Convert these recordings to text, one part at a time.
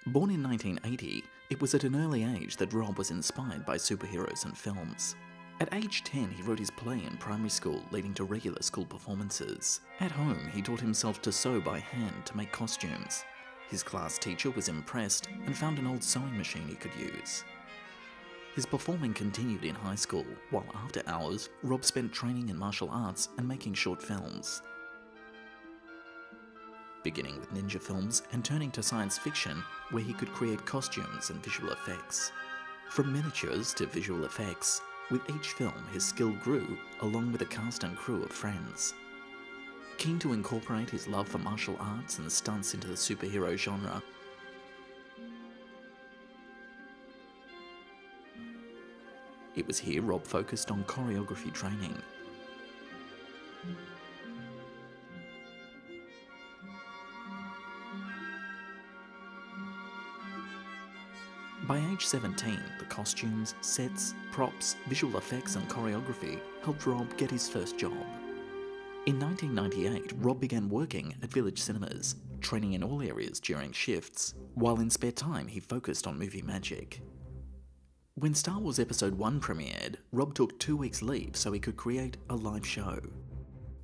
Born in 1980, it was at an early age that Rob was inspired by superheroes and films. At age 10, he wrote his play in primary school, leading to regular school performances. At home, he taught himself to sew by hand to make costumes. His class teacher was impressed and found an old sewing machine he could use. His performing continued in high school, while after hours, Rob spent training in martial arts and making short films. Beginning with ninja films and turning to science fiction, where he could create costumes and visual effects. From miniatures to visual effects, with each film his skill grew, along with a cast and crew of friends. Keen to incorporate his love for martial arts and stunts into the superhero genre, it was here Rob focused on choreography training. By age 17, the costumes, sets, props, visual effects and choreography helped Rob get his first job. In 1998, Rob began working at Village Cinemas, training in all areas during shifts, while in spare time he focused on movie magic. When Star Wars Episode 1 premiered, Rob took 2 weeks leave so he could create a live show.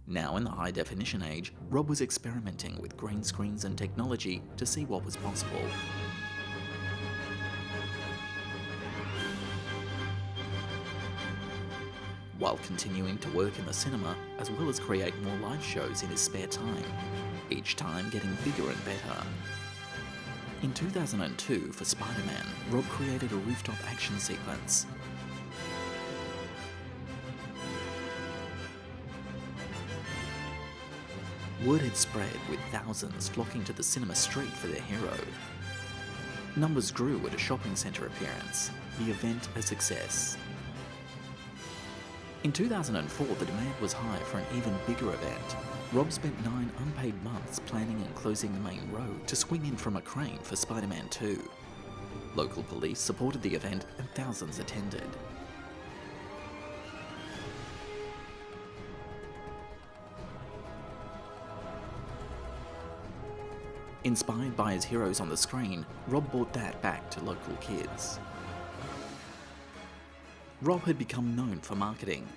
Now in the high-definition age, Rob was experimenting with green screens and technology to see what was possible. While continuing to work in the cinema, as well as create more live shows in his spare time, each time getting bigger and better. In 2002, for Spider-Man, Rob created a rooftop action sequence. Word had spread, with thousands flocking to the cinema street for their hero. Numbers grew at a shopping centre appearance, the event a success. In 2004, the demand was high for an even bigger event. Rob spent 9 unpaid months planning and closing the main road to swing in from a crane for Spider-Man 2. Local police supported the event and thousands attended. Inspired by his heroes on the screen, Rob brought that back to local kids. Rob had become known for marketing.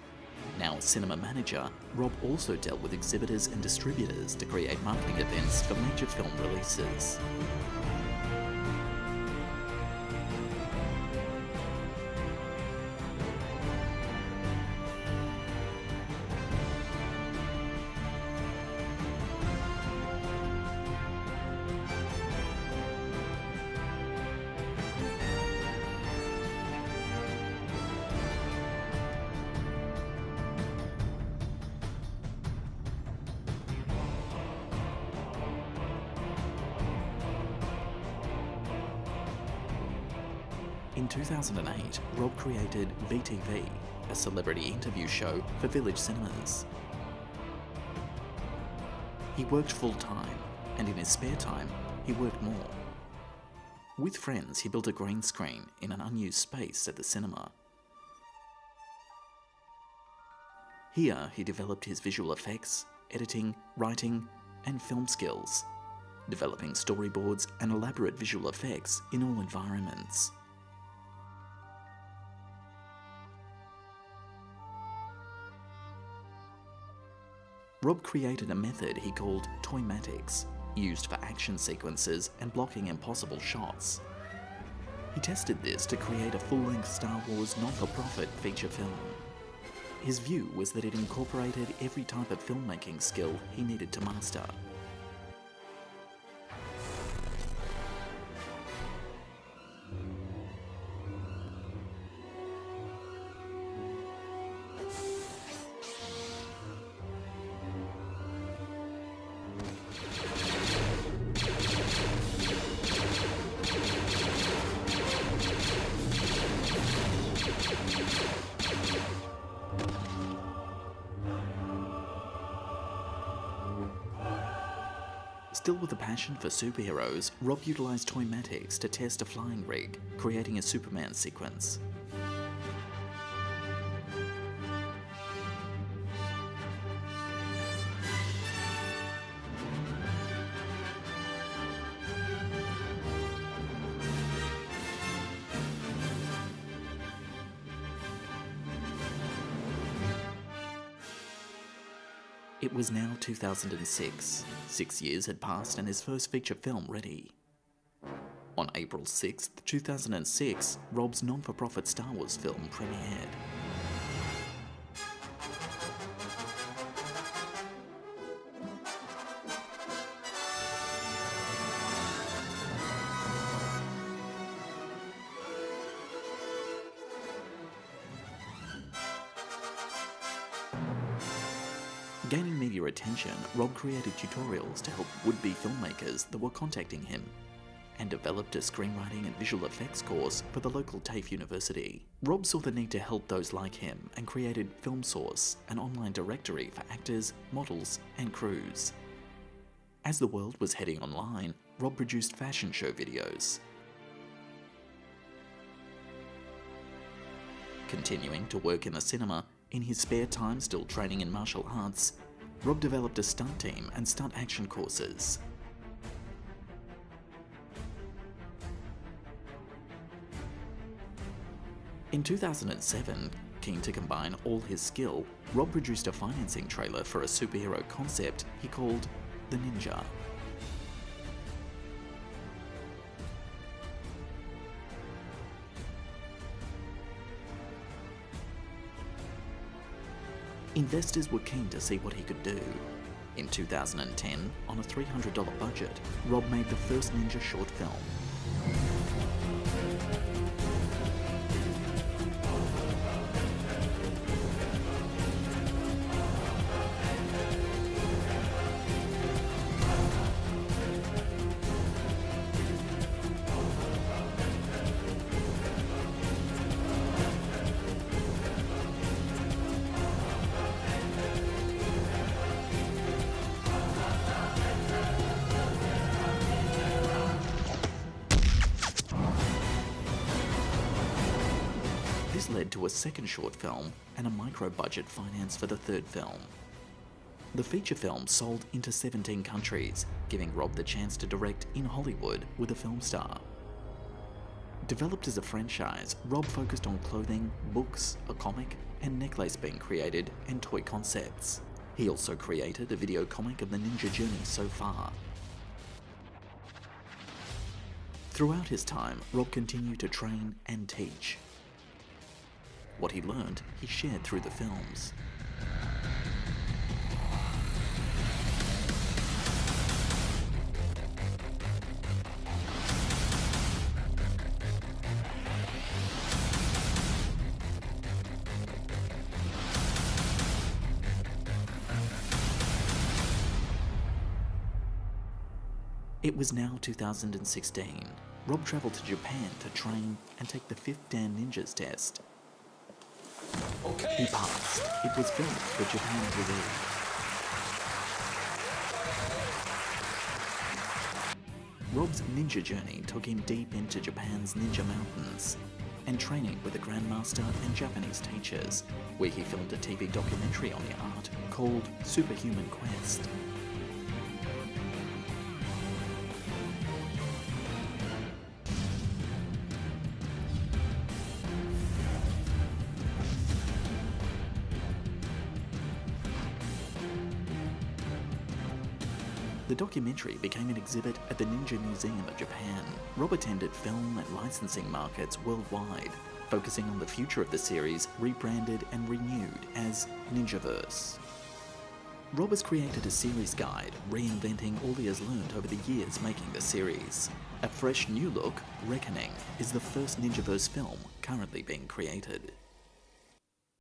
Now a cinema manager, Rob also dealt with exhibitors and distributors to create marketing events for major film releases. In 2008, Rob created VTV, a celebrity interview show for Village Cinemas. He worked full-time, and in his spare time, he worked more. With friends, he built a green screen in an unused space at the cinema. Here, he developed his visual effects, editing, writing, and film skills, developing storyboards and elaborate visual effects in all environments. Rob created a method he called toymatics, used for action sequences and blocking impossible shots. He tested this to create a full-length Star Wars not-for-profit feature film. His view was that it incorporated every type of filmmaking skill he needed to master. Still with a passion for superheroes, Rob utilised toymatics to test a flying rig, creating a Superman sequence. It was now 2006. 6 years had passed and his first feature film ready. On April 6, 2006, Rob's non-for-profit Star Wars film premiered. Gaining media attention, Rob created tutorials to help would-be filmmakers that were contacting him, and developed a screenwriting and visual effects course for the local TAFE University. Rob saw the need to help those like him and created Film Source, an online directory for actors, models, and crews. As the world was heading online, Rob produced fashion show videos. Continuing to work in the cinema, in his spare time still training in martial arts, Rob developed a stunt team and stunt action courses. In 2007, keen to combine all his skill, Rob produced a financing trailer for a superhero concept he called The Ninja. Investors were keen to see what he could do. In 2010, on a $300 budget, Rob made the first ninja short film. This led to a second short film and a micro-budget finance for the third film. The feature film sold into 17 countries, giving Rob the chance to direct in Hollywood with a film star. Developed as a franchise, Rob focused on clothing, books, a comic, and necklace being created, and toy concepts. He also created a video comic of the ninja journey so far. Throughout his time, Rob continued to train and teach. What he learned, he shared through the films. It was now 2016. Rob travelled to Japan to train and take the 5th Dan Ninjas test. Okay. He passed. It was filmed for Japan TV. Rob's ninja journey took him deep into Japan's ninja mountains and training with a grandmaster and Japanese teachers, where he filmed a TV documentary on the art called Superhuman Quest. The documentary became an exhibit at the Ninja Museum of Japan. Rob attended film and licensing markets worldwide, focusing on the future of the series, rebranded and renewed as Ninjaverse. Rob has created a series guide, reinventing all he has learned over the years making the series. A fresh new look, Reckoning, is the first Ninjaverse film currently being created.